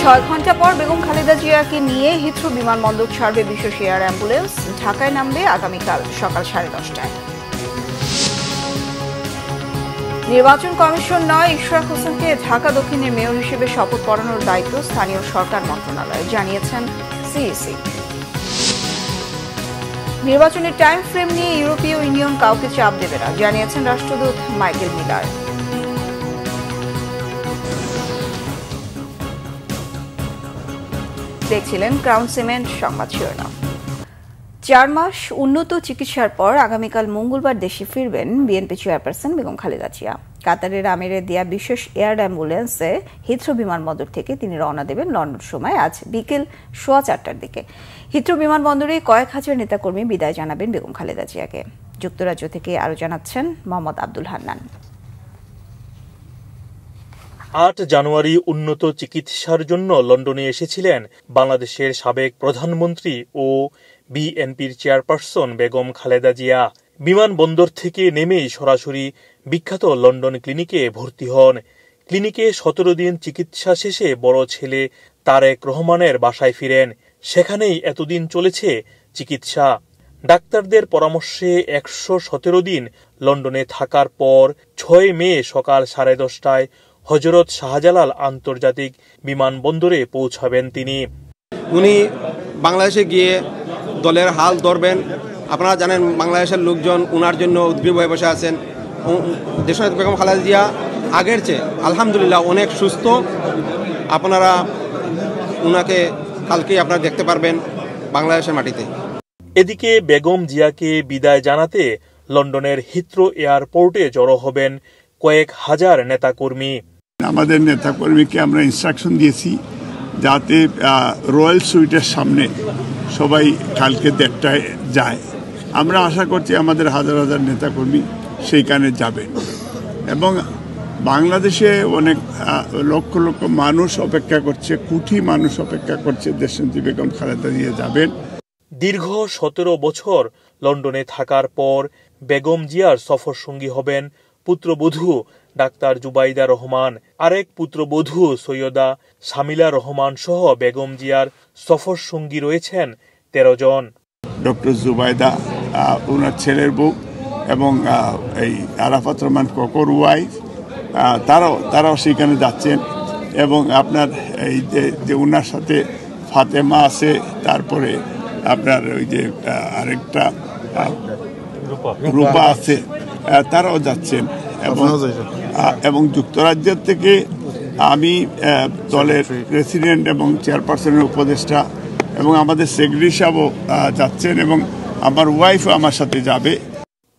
6 ঘন্টা পর বেগম খালেদা জিয়াকে নিয়ে হিথ্রো বিমানবন্দর ছাড়বে বিশেষ এয়ার অ্যাম্বুলেন্স। ঢাকায় নামবে আগামীকাল সকাল 10:30টায়। নির্বাচন কমিশন নয়, ইশরাক হোসেনকে ঢাকা দক্ষিণের মেয়র হিসেবে শপথ পড়ানোর দায়িত্ব স্থানীয় সরকার মন্ত্রণালয়, জানিয়েছেন সিইসি। নির্বাচনের টাইম ফ্রেম নিয়ে ইউরোপীয় ইউনিয়ন কাউকে চাপ দেবে না, জানিয়েছেন রাষ্ট্রদূত মাইকেল মিলার। দেখছিলেন ক্রাউন সিমেন্ট সংবাদ শিরোনাম। 4 মাস উন্নত চিকিৎসার পর আগামীকাল মঙ্গলবার দেশে ফিরবেন বিএনপি চেয়ারপারসন বেগম খালেদা জিয়া। কাতারের আমিরে দেয়া বিশেষ এয়ার অ্যাম্বুলেন্সে হিথ্রো বিমানবন্দর থেকে তিনি রওনা দেবেন লন্ডন সময় আজ বিকেল 4:15টার দিকে। হিথ্রো বিমানবন্দরে কয়েক হাজার নেতাকর্মী বিদায় জানাবেন বেগম খালেদা জিয়াকে। যুক্তরাজ্য থেকে আরো জানাচ্ছেন মোহাম্মদ আব্দুল হান্নান। 8 জানুয়ারি উন্নত চিকিৎসার জন্য লন্ডনে এসেছিলেন বাংলাদেশের সাবেক প্রধানমন্ত্রী ও বিএনপির চেয়ারপারসন বেগম খালেদা জিয়া। বিমানবন্দর থেকে নেমেই সরাসরি বিখ্যাত লন্ডন ক্লিনিকে ভর্তি হন। ক্লিনিকে 17 দিন চিকিৎসা শেষে বড় ছেলে তারেক রহমানের বাসায় ফিরেন। সেখানেই এতদিন চলেছে চিকিৎসা। ডাক্তারদের পরামর্শে 117 দিন লন্ডনে থাকার পর 6 মে সকাল 10:30টায় হযরত শাহজালাল আন্তর্জাতিক বিমানবন্দরে পৌঁছাবেন তিনি। উনি বাংলাদেশে গিয়ে দলের হাল ধরবেন। আপনারা জানেন বাংলাদেশের লোকজন উনার জন্য উদ্গ্রীব হয়ে বসে আছেন। দেশনেত্রী বেগম খালেদা জিয়া আগের চেয়ে আলহামদুলিল্লাহ অনেক সুস্থ। আপনারা উনাকে কালকেই আপনারা দেখতে পারবেন বাংলাদেশের মাটিতে। এদিকে বেগম জিয়াকে বিদায় জানাতে লন্ডনের হিথ্রো এয়ারপোর্টে জড়ো হবেন কয়েক হাজার নেতাকর্মী। আমাদের নেতাকর্মীকে আমরা ইনস্ট্রাকশন দিয়েছি যাতে রয়্যাল সুইটের সামনে সবাই কালকে 1:30টায় যায়। আমরা আশা করছি আমাদের হাজার হাজার নেতাকর্মী সেইখানে যাবেন এবং বাংলাদেশে অনেক লক্ষ লক্ষ মানুষ অপেক্ষা করছে, কোটি মানুষ অপেক্ষা করছে দেশনেত্রী বেগম খালেদা জিয়া যাবেন। দীর্ঘ 17 বছর লন্ডনে থাকার পর বেগম জিয়ার সফর সঙ্গী হবেন পুত্রবধূ ডাক্তার জুবাইদা রহমান। আরেক পুত্রবধূ সৈয়দা শামিলা রহমান সহ বেগম জিয়ার সফর সঙ্গী রয়েছেন 13 জন। ডক্টর জুবাইদা ওনার ছেলের বউ এবং এই আরাফাত রহমান কোকর ওয়াইফ তারাও সেখানে যাচ্ছেন এবং আপনার এই যে ওনার সাথে ফাতেমা আছে, তারপরে আপনার ওই যে আরেকটা রূপা আছে, তারাও যাচ্ছেন এবং যুক্তরাজ্যের থেকে আমি দলের প্রেসিডেন্ট এবং চেয়ারপারসনের উপদেষ্টা এবং আমাদের সেক্রেটারি সাহেবও যাচ্ছেন এবং আমার ওয়াইফও আমার সাথে যাবে।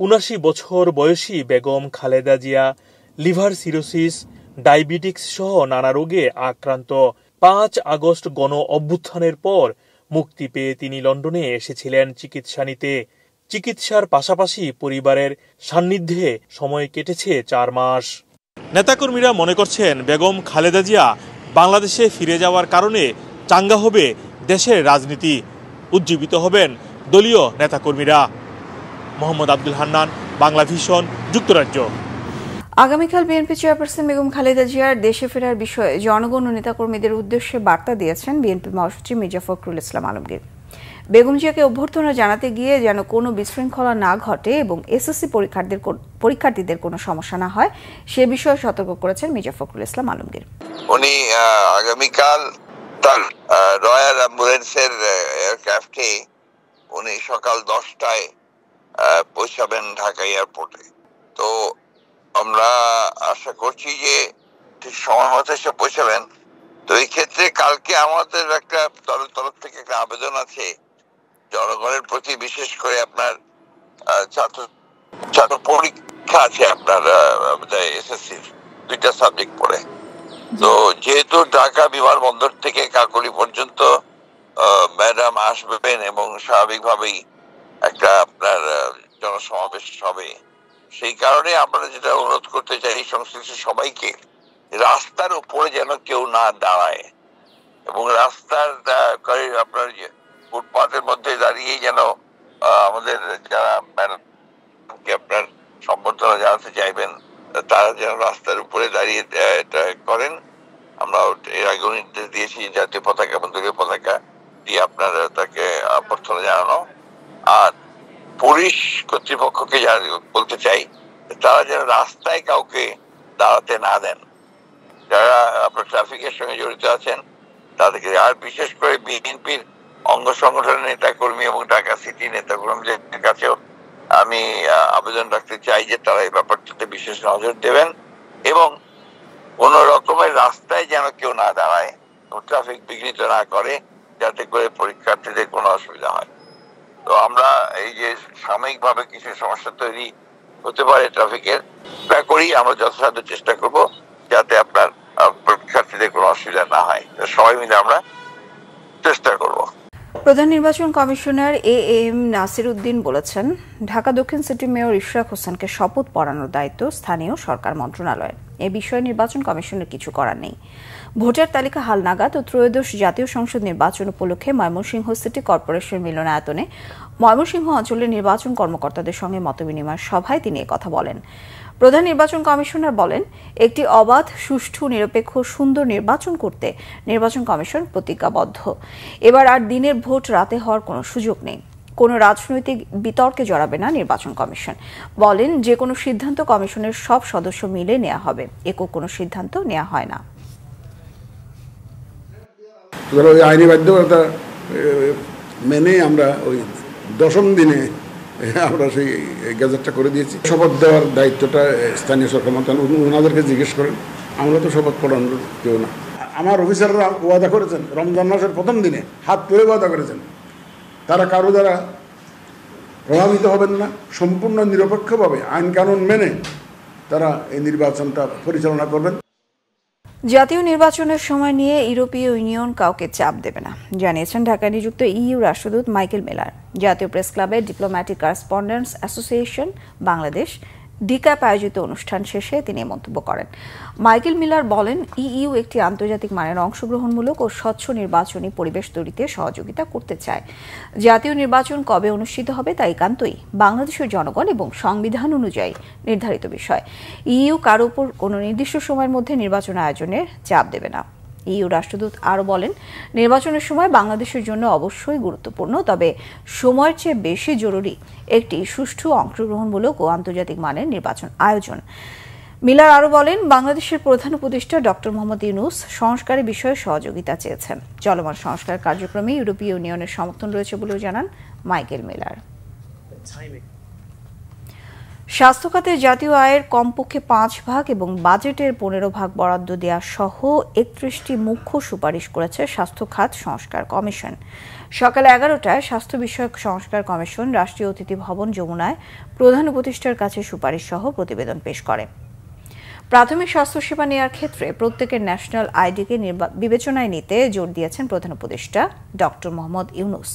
79 বছর বয়সী Begum Khaleda Zia liver cirrhosis, diabetics সহ নানা রোগে আক্রান্ত। 5 আগস্ট গণ অভ্যুত্থানের পর মুক্তি পেয়ে তিনি লন্ডনে এসেছিলেন চিকিৎসা নিতে। চিকিৎসার পাশাপাশি পরিবারের সান্নিধ্যে সময় কেটেছে 4 মাস। নেতাকর্মীরা মনে করছেন বেগম খালেদা জিয়া বাংলাদেশে ফিরে যাওয়ার কারণে চাঙ্গা হবে দেশের রাজনীতি, উজ্জীবিত হবেন দলীয় নেতাকর্মীরা। মোহাম্মদ আব্দুল হান্নান, বাংলা ভিশন, যুক্তরাজ্য। আগামীকাল বিএনপি চেয়ারপারসন বেগম খালেদা জিয়ার দেশে ফেরার বিষয়ে জনগণ ও নেতাকর্মীদের উদ্দেশ্যে বার্তা দিয়েছেন বিএনপি মহাসচিব মির্জা ফখরুল ইসলাম আলমগীর। বেগম জিয়াকে অভ্যর্থনা জানাতে গিয়ে যেন কোনো বিশৃঙ্খলা না ঘটে এবং এসএসসি পরীক্ষার্থীদের কোনো সমস্যা না হয় সে বিষয়ে সতর্ক করেছেন মির্জা ফখরুল ইসলাম আলমগীর। উনি আগামীকাল তার রয়্যাল অ্যাম্বুলেন্সের এয়ারক্রাফটে উনি সকাল 10টায় পৌঁছাবেন ঢাকা এয়ারপোর্টে। তো আমরা আশা করছি যে ঠিক সময় মতো এসে পৌঁছাবেন। তো এই ক্ষেত্রে কালকে আমাদের একটা দলের তরফ থেকে একটা আবেদন আছে জনগণের প্রতি, বিশেষ করে আপনার ছাত্র পরীক্ষা আছে আপনার এসএসসির 2টা সাবজেক্ট পড়ে। তো যেহেতু ঢাকা বিমানবন্দর থেকে কাকলি পর্যন্ত ম্যাডাম আসবেন এবং স্বাভাবিকভাবেই একটা আপনার জনসমাবেশ হবে, সেই কারণে আমরা যেটা অনুরোধ করতে চাই সংশ্লিষ্ট সবাইকে রাস্তার উপরে যেন কেউ না দাঁড়ায় এবং রাস্তার আপনার ফুটপাথের মধ্যে দাঁড়িয়ে যেন আমাদের যারা ম্যাডামকে আপনার সম্বর্ধনা জানাতে চাইবেন তারা যেন রাস্তার উপরে দাঁড়িয়ে এটা করেন। আমরা এর আগেও নির্দেশ দিয়েছি জাতীয় পতাকা এবং দলীয় পতাকা দিয়ে আপনারা তাকে অভ্যর্থনা জানানো। আর পুলিশ কর্তৃপক্ষকে বলতে চাই তারা যেন রাস্তায় কাউকে দাঁড়াতে না দেন, যারা আপনার ট্রাফিকের সঙ্গে জড়িত আছেন তাদেরকে। আর বিশেষ করে বিএনপির অঙ্গ সংগঠনের নেতা কর্মী এবং ঢাকা সিটি নেতা কর্মীদের কাছেও আমি আবেদন রাখতে চাই যে তারা এই ব্যাপারটাতে বিশেষ নজর দেবেন এবং কোন রকমের রাস্তায় যেন কেউ না দাঁড়ায়, ট্রাফিক বিঘ্নিত না করে, যাতে করে পরীক্ষার্থীদের কোনো অসুবিধা হয়। তো আমরা এই যে সাময়িকভাবে কিছু সমস্যা তৈরি হতে পারে ট্রাফিকের, তা করি আমরা যথাসাধ্য চেষ্টা করব যাতে আপনার পরীক্ষার্থীদের কোনো অসুবিধা না হয়। সবাই মিলে আমরা চেষ্টা করব। প্রধান নির্বাচন কমিশনার এএম নাসির উদ্দিন বলেছেন, ঢাকা দক্ষিণ সিটি মেয়র ইশরাক হোসেনকে শপথ পড়ানোর দায়িত্ব স্থানীয় সরকার মন্ত্রণালয়ের। এ বিষয়ে নির্বাচন কমিশনের কিছু করার নেই। ভোটার তালিকা হালনাগাদ ও ত্রয়োদশ জাতীয় সংসদ নির্বাচন উপলক্ষে ময়মনসিংহ সিটি কর্পোরেশন মিলনায়তনে ময়মনসিংহ অঞ্চলের নির্বাচন কর্মকর্তাদের সঙ্গে মতবিনিময় সভায় তিনি একথা বলেন। প্রধান নির্বাচন কমিশনার বলেন, একটি অবাধ, সুষ্ঠু, নিরপেক্ষ, সুন্দর নির্বাচন করতে নির্বাচন কমিশন প্রতিজ্ঞাবদ্ধ। এবার আর দিনের ভোট রাতে হওয়ার কোনো সুযোগ নেই। কোনো রাজনৈতিক বিতর্কে জড়াবে না নির্বাচন কমিশন। বলেন, যে কোনো সিদ্ধান্ত কমিশনের সব সদস্য মিলে নেওয়া হবে, একক কোনো সিদ্ধান্ত নেওয়া হয় না। ওই আইনি বাধ্যবাধকতা মেনে আমরা ওই 10ম দিনে আমরা সেই গ্যাজেটটা করে দিয়েছি। শপথ দেওয়ার দায়িত্বটা স্থানীয় সরকার মন্ত্রণালয়, ওনাদেরকে জিজ্ঞেস করেন। আমরা তো শপথ পড়ানোর কেউ না। আমার অফিসাররা ওয়াদা করেছেন, রমজান মাসের 1ম দিনে হাত তুলে ওয়াদা করেছেন তারা কারো দ্বারা প্রভাবিত হবেন না, সম্পূর্ণ নিরপেক্ষভাবে আইন কানুন মেনে তারা এই নির্বাচনটা পরিচালনা করবেন। জাতীয় নির্বাচনের সময় নিয়ে ইউরোপীয় ইউনিয়ন কাউকে চাপ দেবে না, জানিয়েছেন ঢাকায় নিযুক্ত ইইউ রাষ্ট্রদূত মাইকেল মিলার। জাতীয় প্রেস ক্লাবের ডিপ্লোম্যাটিক করেসপন্ডেন্টস অ্যাসোসিয়েশন বাংলাদেশ ডিক্যাপ আয়োজিত অনুষ্ঠান শেষে তিনি মন্তব্য করেন। মাইকেল মিলার বলেন, ইইউ একটি আন্তর্জাতিক মানের অংশগ্রহণমূলক ও স্বচ্ছ নির্বাচনী পরিবেশ তৈরিতে সহযোগিতা করতে চায়। জাতীয় নির্বাচন কবে অনুষ্ঠিত হবে তা একান্তই বাংলাদেশের জনগণ এবং সংবিধান অনুযায়ী নির্ধারিত বিষয়। ইইউ কারো উপর কোনো নির্দিষ্ট সময়ের মধ্যে নির্বাচন আয়োজনের চাপ দেবে না। ইইউ রাষ্ট্রদূত আরও বলেন, নির্বাচনের সময় বাংলাদেশের জন্য অবশ্যই গুরুত্বপূর্ণ, তবে সময়ের চেয়ে বেশি জরুরি একটি সুষ্ঠু, অংশগ্রহণমূলক ও আন্তর্জাতিক মানের নির্বাচন আয়োজন। মিলার আরও বলেন, বাংলাদেশের প্রধান উপদেষ্টা ডক্টর মোহাম্মদ ইউনূস সংস্কারের বিষয়ে সহযোগিতা চেয়েছেন। চলমান সংস্কার কার্যক্রমে ইউরোপীয় ইউনিয়নের সমর্থন রয়েছে বলেও জানান মাইকেল মিলার। স্বাস্থ্য খাতে জাতীয় আয়ের কমপক্ষে 5 ভাগ এবং বাজেটের 15 ভাগ বরাদ্দ দেওয়া সহ 31টি মুখ্য সুপারিশ করেছে স্বাস্থ্য খাত সংস্কার কমিশন। সকাল 11টায় স্বাস্থ্য বিষয়ক সংস্কার কমিশন রাষ্ট্রীয় অতিথি ভবন যমুনায় প্রধান উপদেষ্টার কাছে সুপারিশ সহ প্রতিবেদন পেশ করে। প্রাথমিক স্বাস্থ্যসেবা নেওয়ার ক্ষেত্রে প্রত্যেকের ন্যাশনাল আইডিকে বিবেচনায় নিতে জোর দিয়েছেন প্রধান উপদেষ্টা ডক্টর মোহাম্মদ ইউনূস।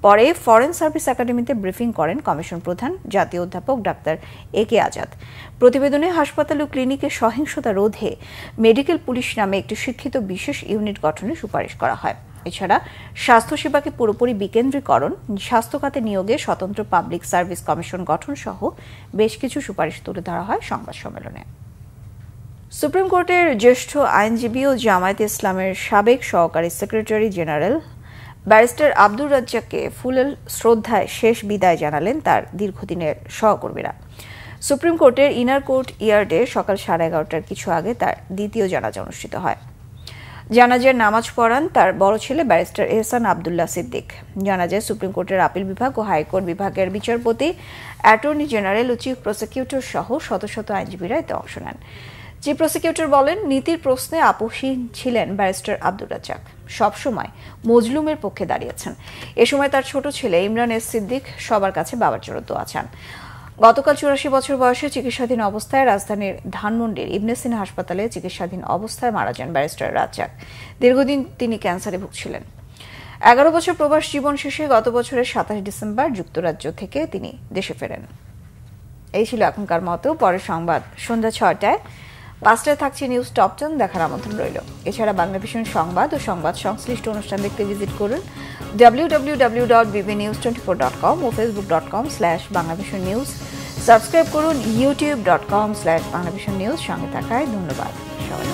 পরে ফরেন সার্ভিস একাডেমিতে ব্রিফিং করেন কমিশন প্রধান জাতীয় অধ্যাপক ডাক্তার একে আজাদ। প্রতিবেদনে হাসপাতাল ও ক্লিনিকে সহিংসতা রোধে মেডিকেল পুলিশ নামে একটি শিক্ষিত বিশেষ ইউনিট গঠনের সুপারিশ করা হয়। এছাড়া স্বাস্থ্যসেবাকে পুরোপুরি বিকেন্দ্রীকরণ, স্বাস্থ্য খাতে নিয়োগে স্বতন্ত্র পাবলিক সার্ভিস কমিশন গঠন সহ বেশ কিছু সুপারিশ তুলে ধরা হয় সংবাদ সম্মেলনে। সুপ্রিম কোর্টের জ্যেষ্ঠ আইনজীবী ও জামায়াতে ইসলামের সাবেক সহকারী সেক্রেটারি জেনারেল ব্যারিস্টার আব্দুর রাজ্জাককে ফুলেল শ্রদ্ধায় শেষ বিদায় জানালেন তার দীর্ঘদিনের সহকর্মীরা। সুপ্রিম কোর্টের ইনার কোর্ট ইয়ার্ডে সকাল 11:30টার কিছু আগে তার দ্বিতীয় জানাজা অনুষ্ঠিত হয়। জানাজার নামাজ পড়ান তার বড় ছেলে ব্যারিস্টার এহসান আবদুল্লাহ সিদ্দিক। জানাজায় সুপ্রিম কোর্টের আপিল বিভাগ ও হাইকোর্ট বিভাগের বিচারপতি, অ্যাটর্নি জেনারেল ও চিফ প্রসিকিউটর সহ শত শত আইনজীবীরা এতে অংশ নেন। চিফ প্রসিকিউটর বলেন, নীতির প্রশ্নে আপোষহীন ছিলেন ব্যারিস্টার আব্দুর রাজ্জাক, সবসময় মজলুমের পক্ষে দাঁড়িয়েছেন। এ সময় তার ছোট ছেলে ইমরান এস সিদ্দিক সবার কাছে বাবার জন্য দোয়া চান। গতকাল 84 বছর বয়সে চিকিৎসাধীন অবস্থায় রাজধানীর ধানমন্ডির ইবনে সিনা হাসপাতালে চিকিৎসাধীন অবস্থায় মারা যান ব্যারিস্টার রাজ্জাক। দীর্ঘদিন তিনি ক্যান্সারে ভুগছিলেন। 11 বছর প্রবাস জীবন শেষে গত বছরের 27 ডিসেম্বর যুক্তরাজ্য থেকে তিনি দেশে ফেরেন। এই ছিল এখনকার মতো। পরের সংবাদ সন্ধ্যা 6টায়। 5টায় থাকছে নিউজ টপ 10, দেখার আমন্ত্রণ রইল। এছাড়া বাংলাভিশন সংবাদ ও সংবাদ সংশ্লিষ্ট অনুষ্ঠান দেখতে ভিজিট করুন www.bbnews24.com ও facebook.com/banglavisionnews। সাবস্ক্রাইব করুন youtube.com/banglavisionnews। সঙ্গে থাকায় ধন্যবাদ সবাই।